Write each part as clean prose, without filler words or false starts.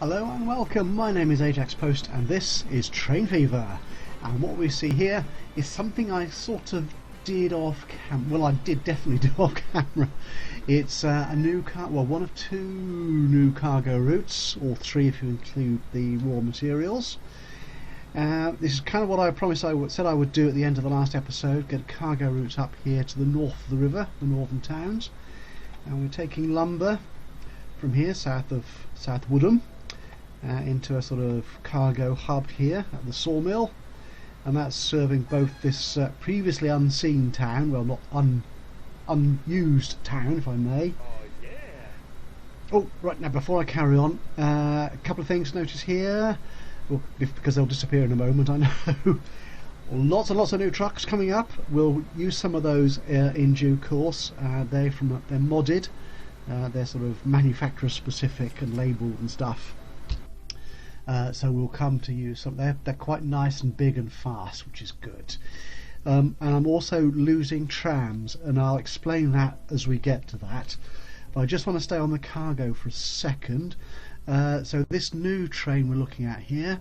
Hello and welcome, my name is Ajaxpost and this is Train Fever, and what we see here is something I sort of did off camera. Well, I did definitely do off camera. It's a new one of two new cargo routes, or three if you include the raw materials. This is kind of what I promised said I would do at the end of the last episode, get cargo routes up here to the north of the river, the northern towns, and we're taking lumber from here south Woodham into a sort of cargo hub here at the sawmill, and that's serving both this previously unseen town, well, not unused town, if I may. Oh, right, now before I carry on, a couple of things to notice here, well, because they'll disappear in a moment, I know. Lots and lots of new trucks coming up. We'll use some of those in due course. They're modded, they're sort of manufacturer specific and labelled and stuff. So we'll come to use some. They're quite nice and big and fast, which is good. And I'm also losing trams, and I'll explain that as we get to that. But I just want to stay on the cargo for a second. So this new train we're looking at here,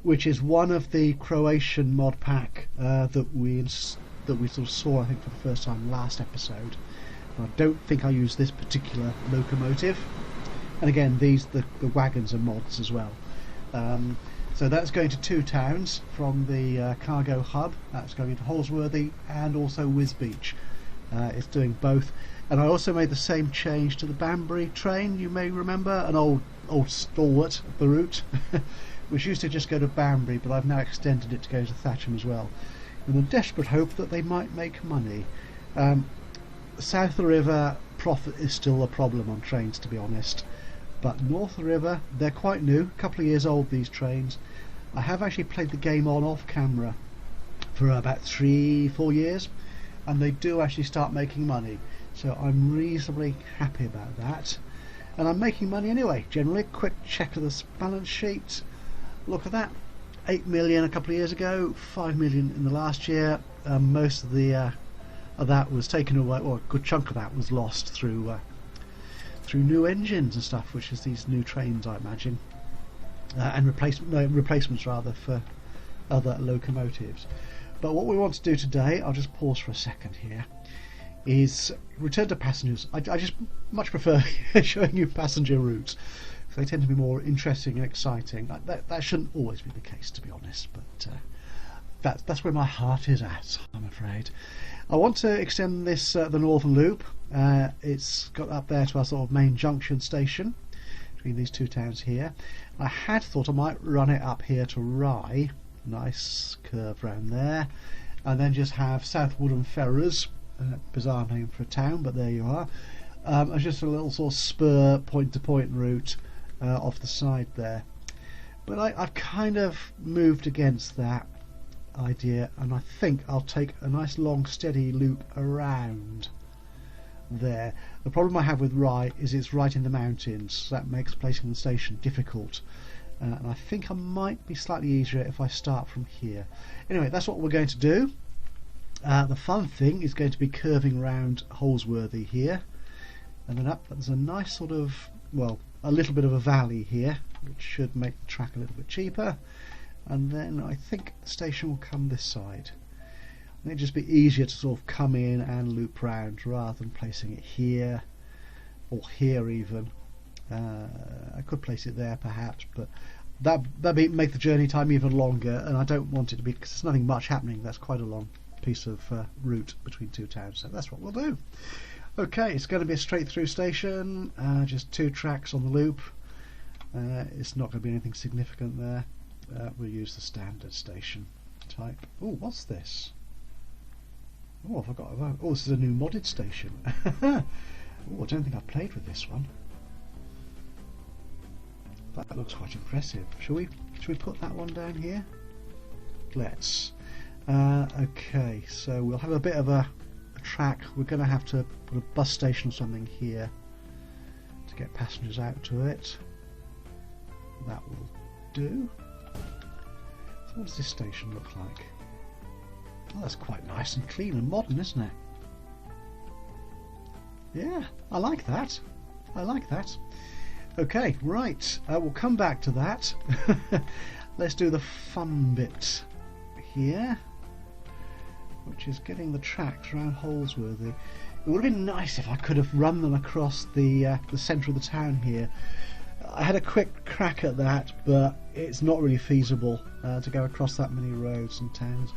which is one of the Croatian mod pack that we sort of saw, I think, for the first time last episode. I don't think I used this particular locomotive. And again, the wagons are mods as well. So that's going to two towns from the cargo hub. That's going into Holsworthy and also Wisbech. It's doing both. And I also made the same change to the Banbury train, you may remember, an old stalwart of the route, which used to just go to Banbury, but I've now extended it to go to Thatcham as well, in the desperate hope that they might make money. South of the river, profit is still a problem on trains, to be honest. But north of the river, they're quite new, a couple of years old, these trains. I have actually played the game off camera for about 3-4 years, and they do actually start making money. So I'm reasonably happy about that. And I'm making money anyway, generally. Quick check of the balance sheet. Look at that. 8 million a couple of years ago, 5 million in the last year. Most of that was taken away, or a good chunk of that was lost through new engines and stuff, which is these new trains, I imagine, and replacements rather for other locomotives. But what we want to do today, I'll just pause for a second here, is return to passengers. I just much prefer showing you passenger routes, because they tend to be more interesting and exciting. That shouldn't always be the case, to be honest, but that's where my heart is at, I'm afraid. I want to extend this the Northern Loop. It's got up there to our sort of main junction station between these two towns here. I had thought I might run it up here to Rye, nice curve round there, and then just have South Woodham Ferrers, bizarre name for a town, but there you are, as just a little sort of spur point-to-point route off the side there. But I've kind of moved against that idea, and I think I'll take a nice long steady loop around there. The problem I have with Rye is it's right in the mountains, so that makes placing the station difficult, and I think I might be slightly easier if I start from here. Anyway, that's what we're going to do. The fun thing is going to be curving round Holsworthy here, and then up. There's a nice sort of, well, a little bit of a valley here, which should make the track a little bit cheaper. And then I think the station will come this side. It'll just be easier to sort of come in and loop round rather than placing it here or here even. I could place it there perhaps, but that'd make the journey time even longer, and I don't want it to be, because there's nothing much happening. That's quite a long piece of route between two towns, so that's what we'll do. Okay, it's going to be a straight through station, just two tracks on the loop. It's not going to be anything significant there. We'll use the standard station type. Oh, what's this? Oh, I forgot about. Oh, this is a new modded station. Oh, I don't think I've played with this one. That looks quite impressive. Shall we put that one down here? Let's. Okay, so we'll have a bit of a track. We're going to have to put a bus station or something here to get passengers out to it. That will do. So what does this station look like? Oh, that's quite nice and clean and modern, isn't it? Yeah, I like that. I like that. Okay, right, we'll come back to that. Let's do the fun bit here, which is getting the tracks around Holsworthy. It would have been nice if I could have run them across the centre of the town here. I had a quick crack at that, but it's not really feasible to go across that many roads and towns.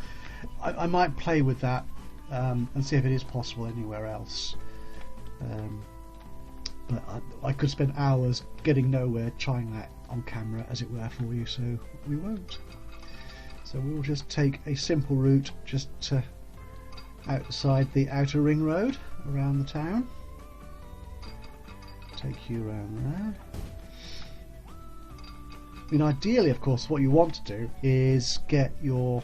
I might play with that and see if it is possible anywhere else. But I could spend hours getting nowhere trying that on camera, as it were, for you, so we won't. So we'll just take a simple route just to outside the outer ring road around the town. Take you around there. I mean, ideally, of course, what you want to do is get your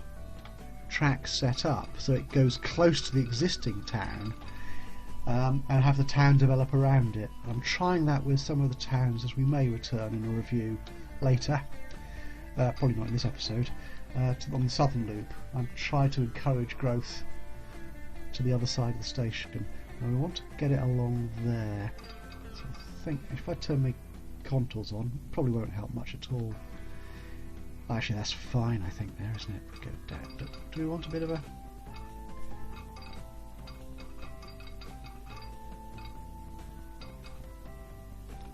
track set up so it goes close to the existing town, and have the town develop around it. I'm trying that with some of the towns, as we may return in a review later, probably not in this episode, on the southern loop. I'm trying to encourage growth to the other side of the station, and we want to get it along there. So I think if I turn my contours on, it probably won't help much at all. Actually, that's fine, I think, there, isn't it? Go down. Do we want a bit of a...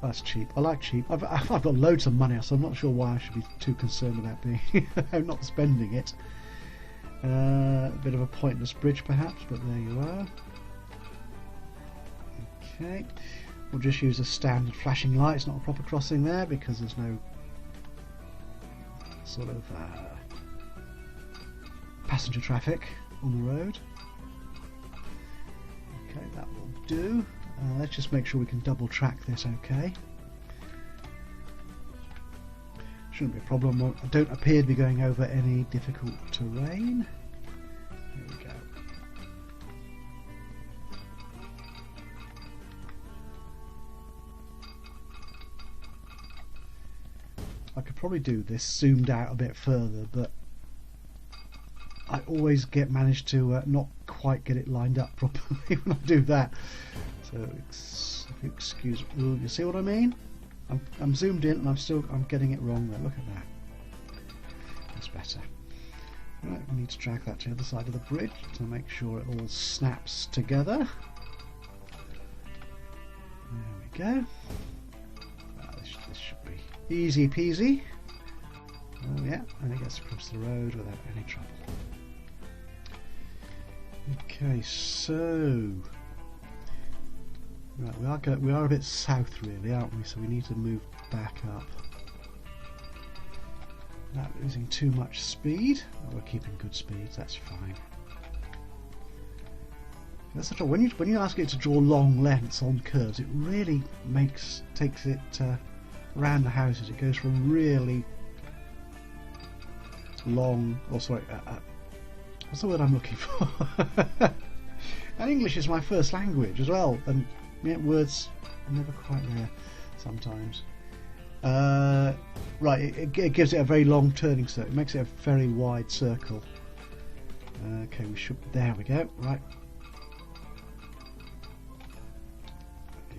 That's cheap. I like cheap. I've got loads of money, so I'm not sure why I should be too concerned about being not spending it. A bit of a pointless bridge, perhaps, but there you are. Okay, we'll just use a standard flashing light. It's not a proper crossing there because there's no sort of passenger traffic on the road. Okay, that will do. Let's just make sure we can double track this okay. Shouldn't be a problem. I don't appear to be going over any difficult terrain. Here we go. I could probably do this zoomed out a bit further, but I always manage to not quite get it lined up properly when I do that. So if you excuse me, you see what I mean? I'm zoomed in and I'm getting it wrong there. Look at that. That's better. Right, we need to drag that to the other side of the bridge to make sure it all snaps together. There we go. This should be easy peasy. Oh yeah, and it gets across the road without any trouble. Okay, so right, we are a bit south really, aren't we? So we need to move back up. Not losing too much speed. Oh, we're keeping good speeds. That's fine. That's such a, when you ask it to draw long lengths on curves, it really takes it around the houses. It goes from really long. Oh, sorry. What's the word I'm looking for? And English is my first language as well, and yeah, words are never quite there sometimes. Right, it gives it a very long turning circle. It makes it a very wide circle. Okay, there we go. Right.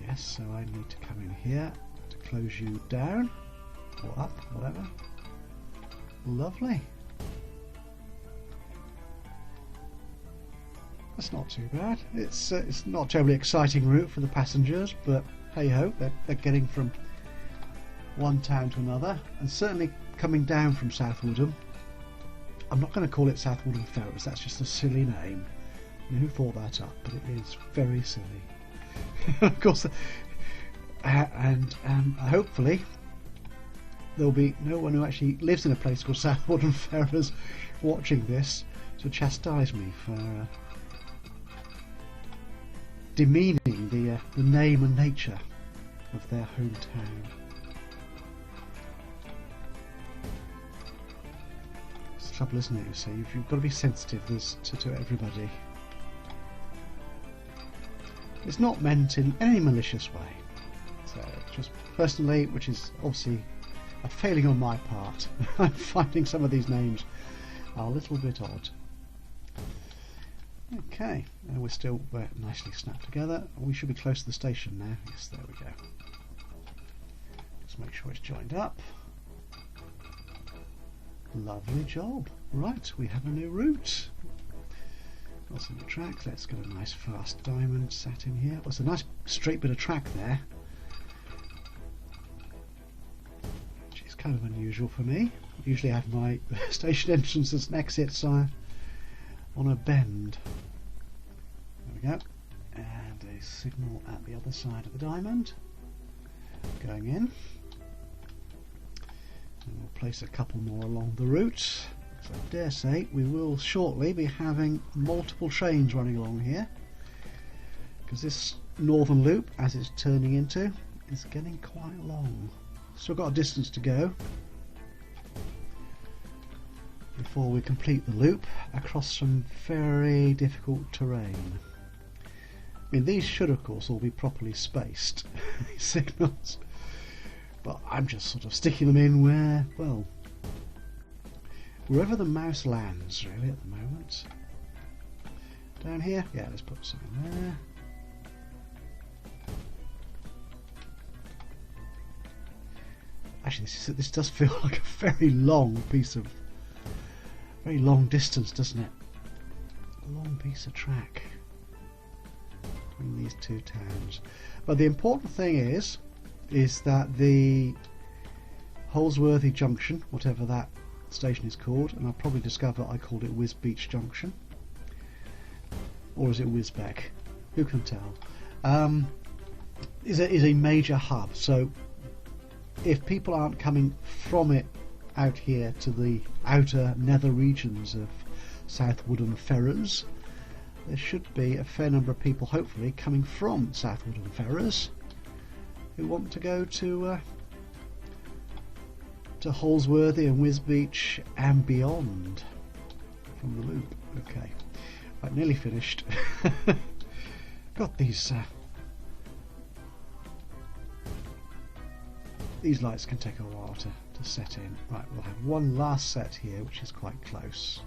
Yes, so I need to come in here to close you down or up, whatever. Lovely. That's not too bad. It's not a terribly exciting route for the passengers, but hey ho, they're getting from one town to another, and certainly coming down from South Woodham. I'm not going to call it South Woodham Ferrers, that's just a silly name. I mean, who thought that up? But it is very silly. Of course, and hopefully there'll be no one who actually lives in a place called South Woodham Ferrers watching this to chastise me for demeaning the name and nature of their hometown. It's the trouble, isn't it? You see, you've got to be sensitive to everybody. It's not meant in any malicious way. So, just personally, which is obviously a failing on my part, I'm finding some of these names are a little bit odd. Okay, we're nicely snapped together. We should be close to the station now. Yes, there we go. Let's make sure it's joined up. Lovely job. Right, we have a new route. What's on the track? Let's get a nice fast diamond sat in here. Well, it's a nice straight bit of track there, which is kind of unusual for me. I usually have my station entrances and exits on a bend. There we go. And a signal at the other side of the diamond. Going in. And we'll place a couple more along the route. So I dare say we will shortly be having multiple trains running along here, because this northern loop, as it's turning into, is getting quite long. Still got a distance to go before we complete the loop across some very difficult terrain. I mean, these should of course all be properly spaced, these signals, but I'm just sort of sticking them in where, well, wherever the mouse lands really at the moment. Down here, yeah, let's put some in there. Actually, this does feel like a very long distance, doesn't it? A long piece of track between these two towns. But the important thing is that the Holsworthy Junction, whatever that station is called, and I'll probably discover I called it Wisbeach Junction, or is it Wisbeck? Who can tell? Is a major hub. So if people aren't coming from it out here to the outer nether regions of South Woodham Ferrers, there should be a fair number of people hopefully coming from South Woodham Ferrers who want to go to Holsworthy and Wisbeach and beyond from the loop. Okay, right, nearly finished. Got these lights can take a while to set in. Right, we'll have one last set here, which is quite close.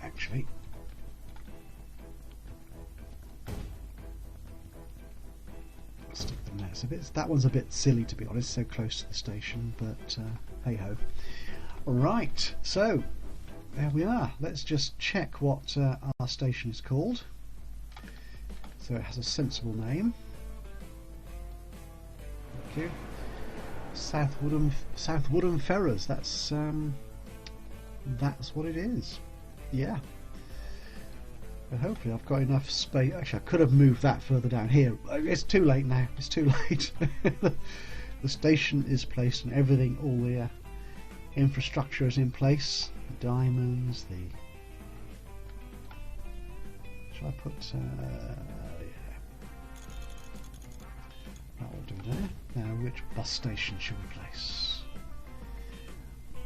Actually, I'll stick them there. That one's a bit silly, to be honest, so close to the station, but hey ho. Right, so there we are. Let's just check what our station is called. So it has a sensible name. Thank you. South Woodham Ferrers. That's what it is. Yeah. But hopefully I've got enough space. Actually, I could have moved that further down here. It's too late now. It's too late. The station is placed and everything, all the infrastructure is in place. The diamonds, shall I put... yeah. That will do there. Now, which bus station should we place?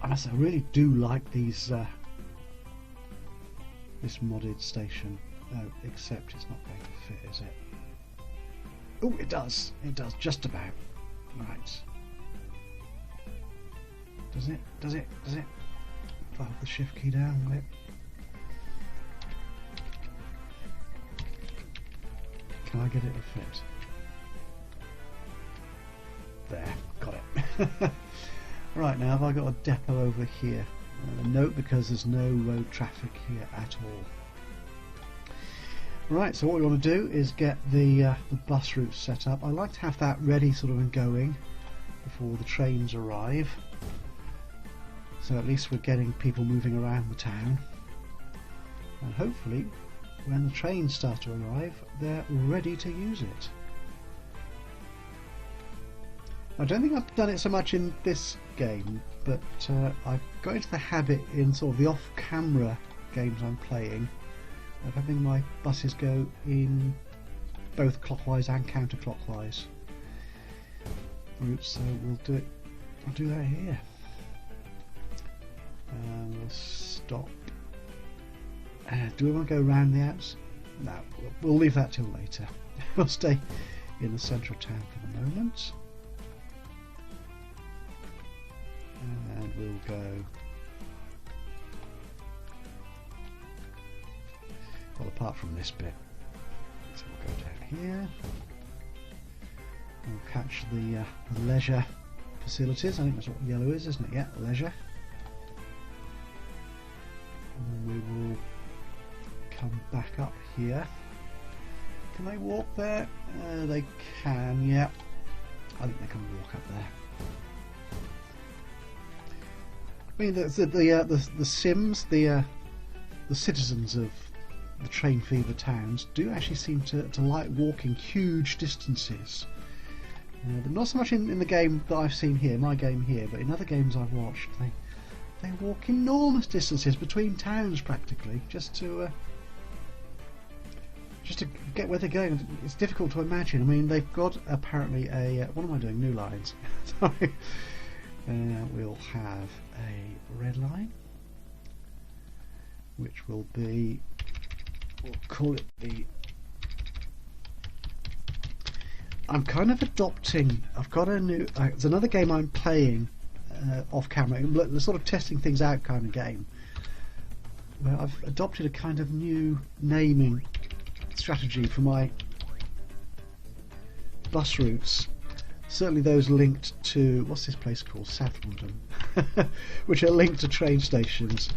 I must say, I really do like these... this modded station. No, except it's not going to fit, is it? Oh, it does. It does, just about. Right. Does it? Does it? Does it? If I hold the shift key down, will it? Can I get it to fit? There, got it. Right, now have I got a depot over here? Nope, because there's no road traffic here at all. Right, so what we want to do is get the bus route set up. I like to have that ready sort of and going before the trains arrive. So at least we're getting people moving around the town. And hopefully when the trains start to arrive, they're ready to use it. I don't think I've done it so much in this game, but I've got into the habit in sort of the off-camera games I'm playing of having my buses go in both clockwise and counterclockwise routes, so we'll do it. I'll do that here. We'll stop. Do we want to go around the outs? No, we'll leave that till later. We'll stay in the central town for the moment. And we'll go, well, apart from this bit, so we'll go down here. We'll catch the leisure facilities. I think that's what yellow is, isn't it? Yeah, leisure. And we will come back up here. Can they walk there? They can, yeah. I think they can walk up there. I mean, the Sims, the citizens of the Train Fever towns do actually seem to like walking huge distances. But not so much in the game that I've seen here, my game here, but in other games I've watched, they walk enormous distances between towns practically, just to get where they're going. It's difficult to imagine. I mean, they've got apparently a what am I doing? New lines. Sorry. We'll have a red line, which will be, we'll call it the, I'm kind of adopting, I've got a new, there's another game I'm playing off camera, sort of testing things out kind of game, where I've adopted a kind of new naming strategy for my bus routes. Certainly those linked to, what's this place called? South London, which are linked to train stations,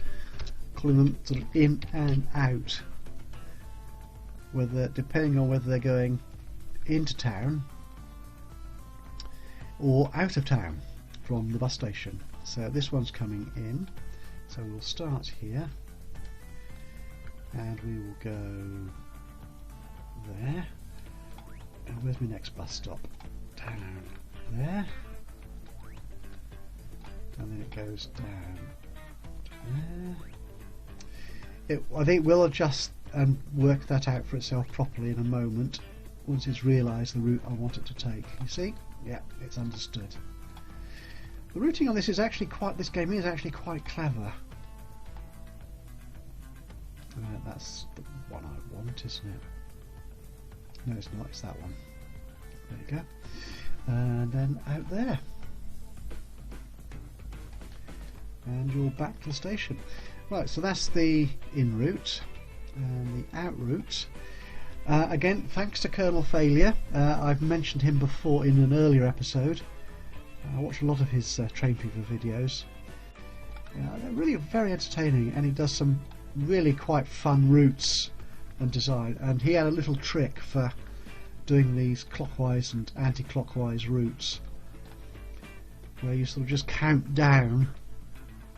calling them sort of in and out, whether, depending on whether they're going into town or out of town from the bus station. So this one's coming in, so we'll start here and we will go there. And where's my next bus stop? Down there, and then it goes down there. I think we'll adjust and work that out for itself properly in a moment once it's realised the route I want it to take. You see? Yeah, it's understood. The routing on this is actually quite, this game is actually quite clever. That's the one I want, isn't it? No, it's not, it's that one. There you go. And then out there. And you're back to the station. Right, so that's the in route. And the out route. Again, thanks to Colonel Failure. I've mentioned him before in an earlier episode. I watch a lot of his Train Fever videos. They're really very entertaining, and he does some really quite fun routes and design. And he had a little trick for doing these clockwise and anti-clockwise routes, where you sort of just count down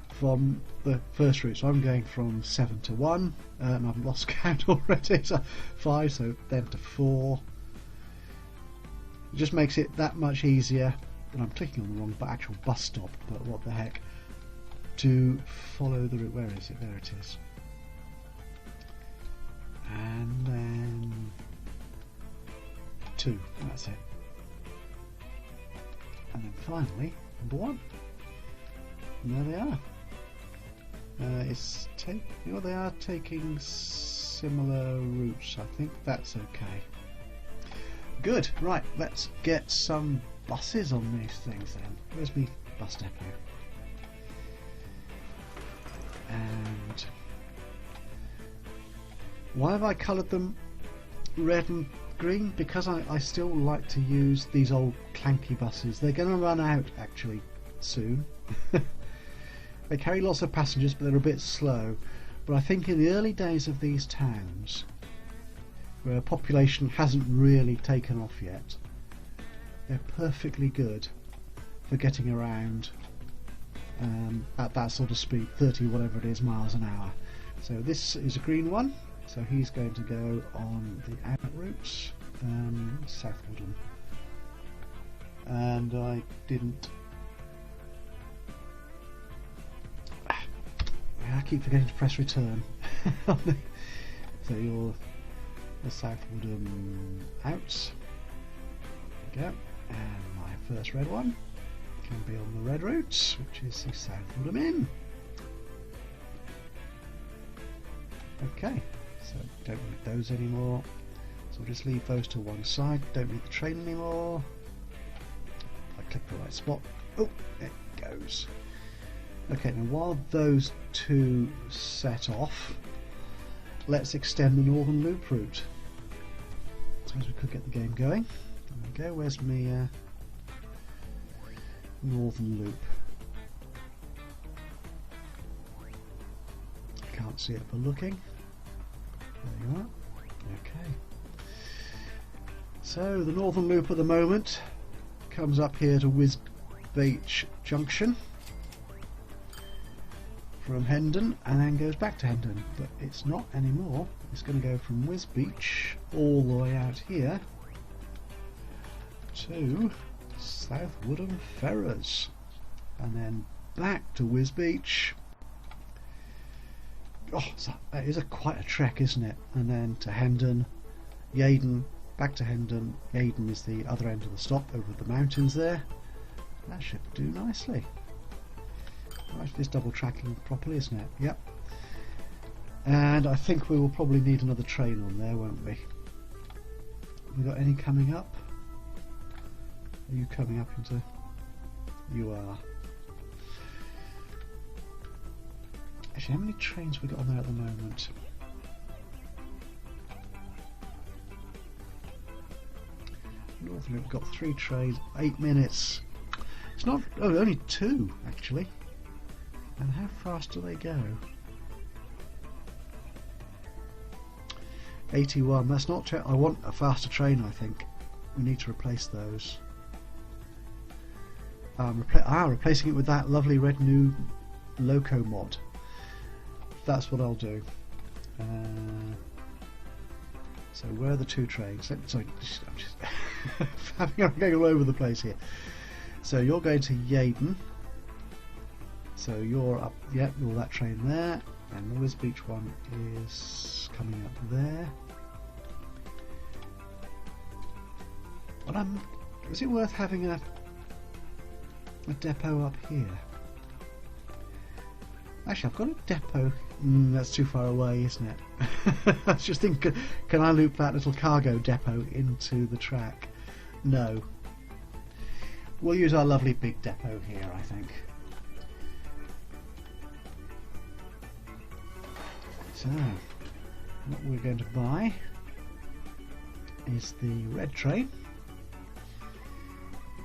from the first route. So I'm going from 7 to 1, and I've lost count already. So 5, so then to 4. It just makes it that much easier. And I'm clicking on the wrong actual bus stop, but what the heck, to follow the route. Where is it? There it is. And then 2, that's it. And then finally, number 1. And there they are. They are taking similar routes. I think that's okay. Good. Right, let's get some buses on these things then. Where's my bus depot? And why have I coloured them red and green? Because I still like to use these old clanky buses. They're going to run out actually soon. They carry lots of passengers, but they're a bit slow. But I think in the early days of these towns, where population hasn't really taken off yet, they're perfectly good for getting around at that sort of speed, 30 whatever it is miles an hour. So this is a green one, so he's going to go on the out routes, South Woodland. And I didn't, I keep forgetting to press return. So you're the South Woodland out. There you go. And my first red one can be on the red route, which is the South Woodham Inn. Okay, so don't need those anymore. So we'll just leave those to one side. Don't need the train anymore. If I click the right spot. Oh, it goes. Okay, now while those two set off, let's extend the Northern Loop route. suppose we could get the game going. There we go. Where's my northern loop? Can't see it for looking. There you are. Okay. So the northern loop at the moment comes up here to Wisbeach Junction from Hendon and then goes back to Hendon, but it's not anymore. It's going to go from Wisbeach all the way out here to South Woodham Ferrers and then back to Wisbeach. Oh, that is quite a trek, isn't it? And then to Hendon, Yeadon, back to Hendon. Yeadon is the other end of the stop over the mountains there. That should do nicely. Right, it's double tracking properly, isn't it? Yep. And I think we will probably need another train on there, won't we? We got any coming up? Are you coming up into? You are. Actually, how many trains we got on there at the moment? Northern Loop got 3 trains, 8 minutes. It's not. Oh, only 2 actually. And how fast do they go? 81. That's not. I want a faster train. I think we need to replace those. Replacing it with that lovely red new loco mod. That's what I'll do. So where are the 2 trains? Sorry, I'm going all over the place here. So you're going to Yeadon. So you're up. Yep, you're that train there, and the Wisbeach one is coming up there. But is it worth having a depot up here? Actually, I've got a depot. That's too far away, isn't it? I was just thinking, can I loop that little cargo depot into the track? No. We'll use our lovely big depot here, I think. So, what we're going to buy is the red train.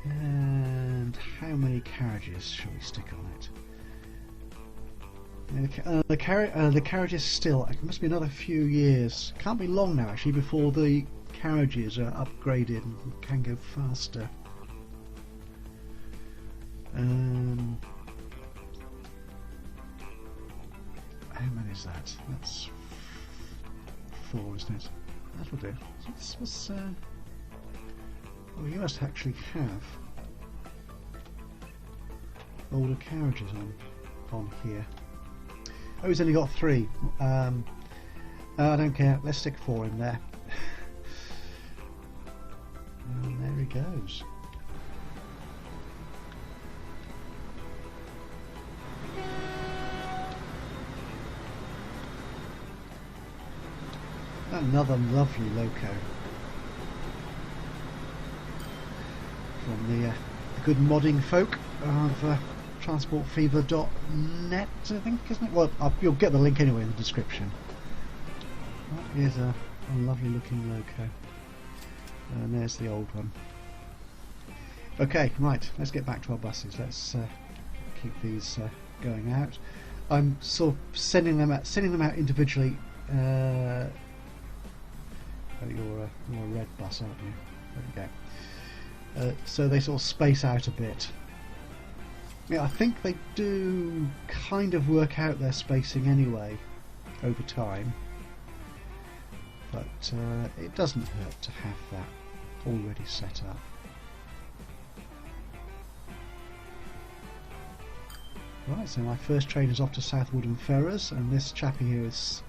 And how many carriages shall we stick on it? The carriages still, it must be another few years, can't be long now actually, before the carriages are upgraded and can go faster. How many is that? That's 4, isn't it? That'll do. Well, you must actually have older carriages on here. Oh, he's only got 3. I don't care. Let's stick 4 in there. And there he goes. Another lovely loco from the good modding folk of transportfever.net, I think, isn't it? Well, you'll get the link anyway in the description. That is a lovely looking loco. And there's the old one. Okay, right, let's get back to our buses. Let's keep these going out. I'm sort of sending them out individually. You're a red bus, aren't you? There we go. So they sort of space out a bit. Yeah, I think they do kind of work out their spacing anyway over time, but it doesn't hurt to have that already set up. Right, so my first train is off to South Woodham Ferrers, and this chappie here is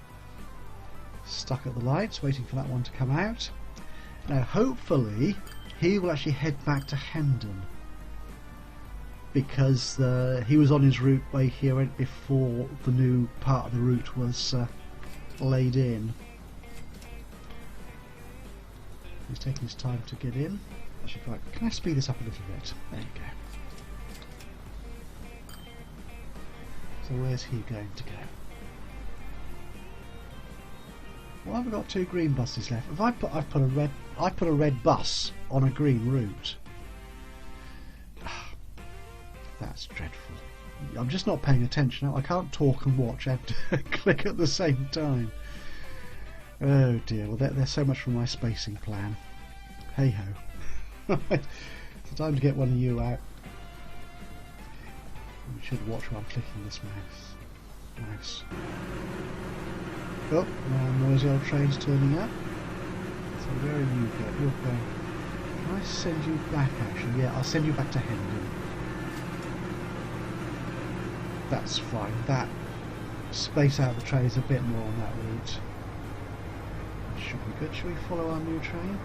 stuck at the lights waiting for that one to come out. Now hopefully he will actually head back to Hendon, because he was on his route way here before the new part of the route was laid in. He's taking his time to get in. Actually, can I speed this up a little bit? There you go. So where's he going to go? Well, I've got 2 green buses left. I've put a red I put a red bus on a green route. That's dreadful. I'm just not paying attention. I can't talk and watch. I have to click at the same time. Oh dear. Well, there's so much from my spacing plan. Hey ho. It's time to get one of you out. We should watch while I'm clicking this mouse. Oh, now noisy old train's turning up. So where are you going? You're going. Can I send you back actually? Yeah, I'll send you back to Hendon. That's fine. That space out the trains a bit more on that route. Should be good. Should we follow our new train?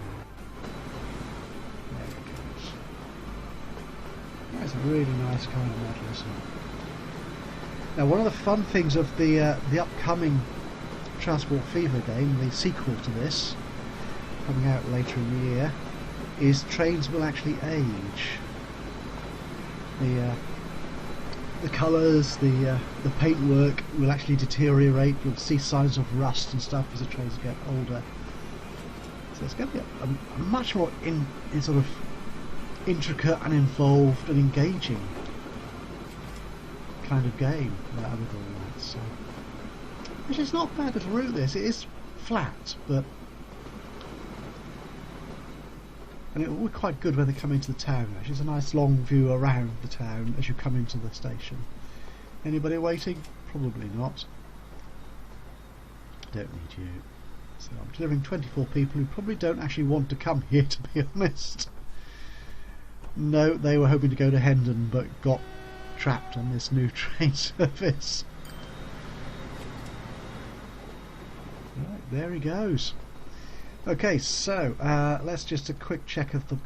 There it goes. That's a really nice kind of model, isn't it? Now, one of the fun things of the upcoming Transport Fever game, the sequel to this, coming out later in the year, is trains will actually age. The colours, the paintwork will actually deteriorate. You'll see signs of rust and stuff as the trains get older. So it's going to be a much more in sort of intricate and involved and engaging kind of game with all that. So, which is not a bad little route. This it is flat, but and it will be quite good when they come into the town. Actually, it's a nice long view around the town as you come into the station. Anybody waiting? Probably not. Don't need you. So I'm delivering 24 people who probably don't actually want to come here, to be honest. No, they were hoping to go to Hendon but got trapped on this new train service. Right, there he goes. Okay, so let's just a quick check of the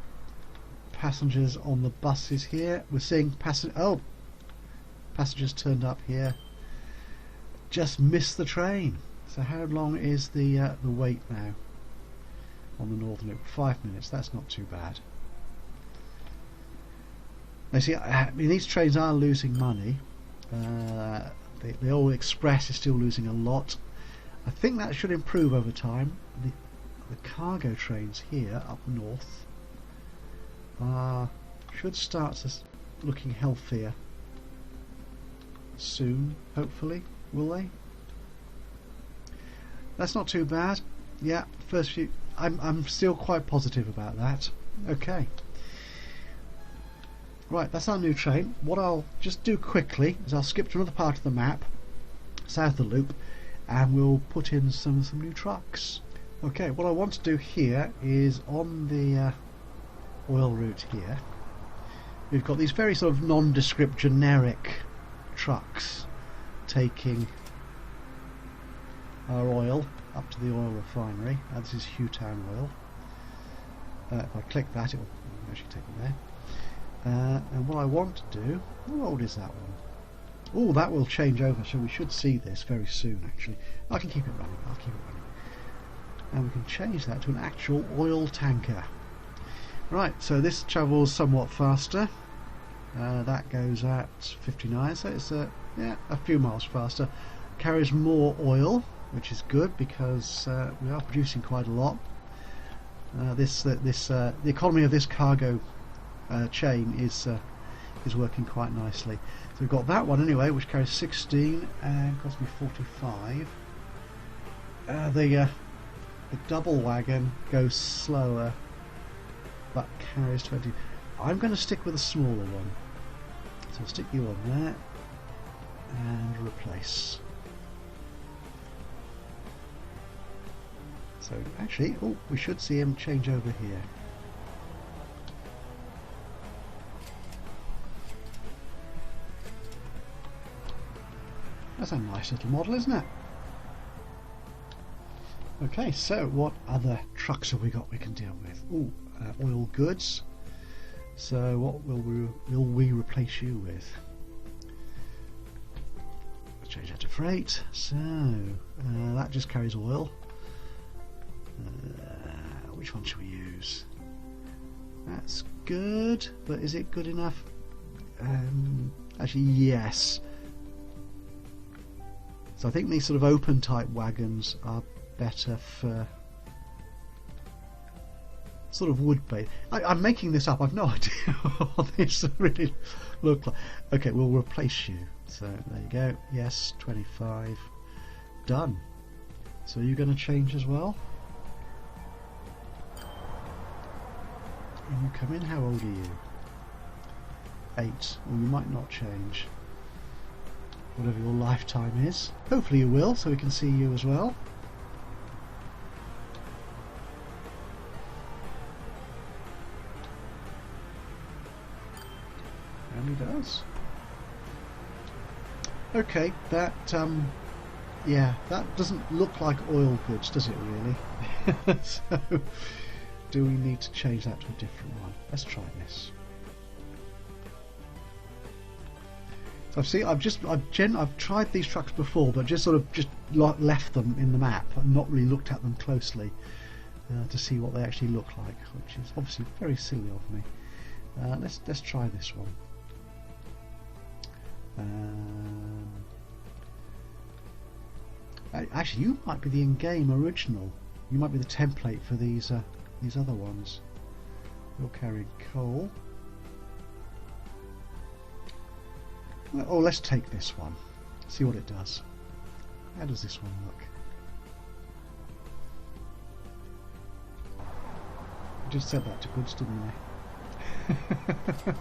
passengers on the buses here. We're seeing passengers turned up here. Just missed the train. So how long is the wait now on the Northern Loop? 5 minutes. That's not too bad. Now see, I mean, these trains are losing money. The old Express is still losing a lot. I think that should improve over time. The cargo trains here up north should start looking healthier soon, hopefully. Will they? That's not too bad. Yeah, first few. I'm still quite positive about that. Okay. Right, that's our new train. What I'll just do quickly is I'll skip to another part of the map, south of the loop, and we'll put in some new trucks. Okay, what I want to do here is on the oil route here, we've got these very sort of nondescript generic trucks taking our oil up to the oil refinery. This is Hewtown oil. If I click that, it will actually take me there. And what I want to do, how old is that one? Oh, that will change over, so we should see this very soon actually. I can keep it running, I'll keep it running. And we can change that to an actual oil tanker. Right, so this travels somewhat faster. That goes at 59, so it's yeah, a few miles faster. Carries more oil, which is good because we are producing quite a lot. The economy of this cargo chain is working quite nicely. So we've got that one anyway, which carries 16 and cost me 45. The double wagon goes slower but carries 20. I'm going to stick with a smaller one, so I'll stick you on there and replace. So actually, oh, we should see him change over here. That's a nice little model, isn't it? Okay, so what other trucks have we got we can deal with? Ooh, oil goods. So what will we replace you with? Let's change that to freight. So that just carries oil. Which one should we use? That's good, but is it good enough? Actually, yes. So I think these sort of open type wagons are better for sort of wood base. I'm making this up. I've no idea what this really look like. Okay, we'll replace you. So there you go. Yes, 25. Done. So you're going to change as well. And you come in. How old are you? 8. Well, you might not change. Whatever your lifetime is. Hopefully you will, so we can see you as well. And he does. Okay, that yeah, that doesn't look like oil goods, does it really? So, do we need to change that to a different one? Let's try this. So I've tried these trucks before, but just sort of left them in the map and not really looked at them closely to see what they actually look like, which is obviously very silly of me. Let's try this one. Actually, you might be the in-game original. You might be the template for these other ones. You're carrying coal. Oh, let's take this one. See what it does. How does this one look? I just said that to goods, didn't I?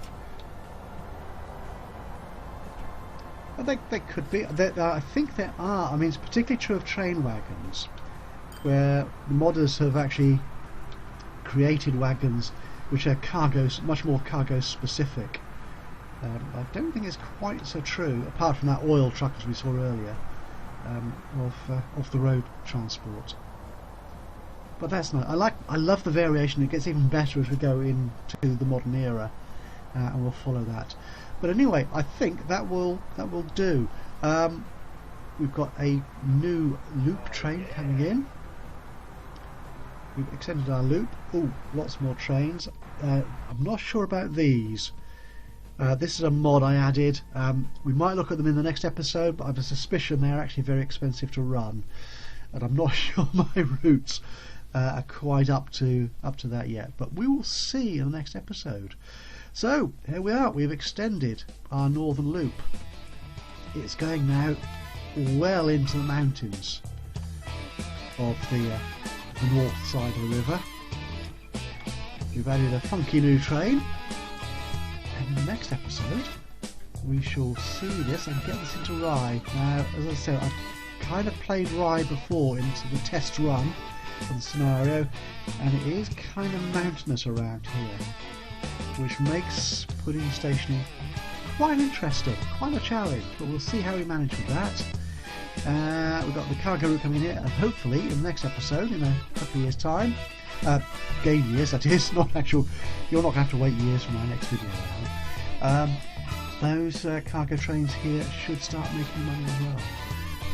They could be. I think there are. I mean, it's particularly true of train wagons, where the modders have actually created wagons which are much more cargo specific. I don't think it's quite so true, apart from that oil truck as we saw earlier, of the road transport. But that's not. I love the variation. It gets even better as we go into the modern era, and we'll follow that. But anyway, I think that will do. We've got a new loop train coming in. We've extended our loop. Oh, lots more trains. I'm not sure about these. This is a mod I added. We might look at them in the next episode, but I have a suspicion they're actually very expensive to run, and I'm not sure my routes are quite up to that yet. But we will see in the next episode. So here we are. We've extended our northern loop. It's going now well into the mountains of the north side of the river. We've added a funky new train. And in the next episode we shall see this and get this into Rye. Now, as I said, I've kind of played Rye before into the test run of the scenario, and it is kind of mountainous around here, which makes putting stationary quite interesting, quite a challenge, but we'll see how we manage with that. We've got the cargo route coming in here, and hopefully in the next episode, in a couple of years' time, game years that is, not actual, you're not going to have to wait years for my next video now. Those cargo trains here should start making money as well.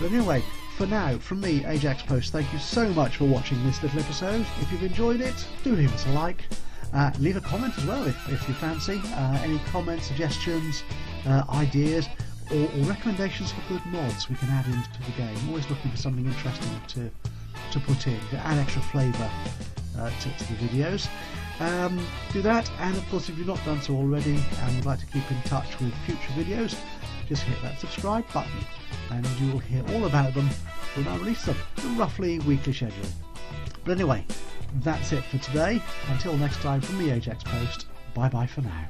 But anyway, for now, from me, Ajaxpost, thank you so much for watching this little episode. If you've enjoyed it, do leave us a like. Leave a comment as well if you fancy. Any comments, suggestions, ideas, or recommendations for good mods we can add into the game. I'm always looking for something interesting to put in, to add extra flavour to the videos. Do that, and of course if you've not done so already and would like to keep in touch with future videos, just hit that subscribe button and you will hear all about them when I release them, roughly weekly schedule. But anyway, that's it for today. Until next time, from me, Ajaxpost, bye bye for now.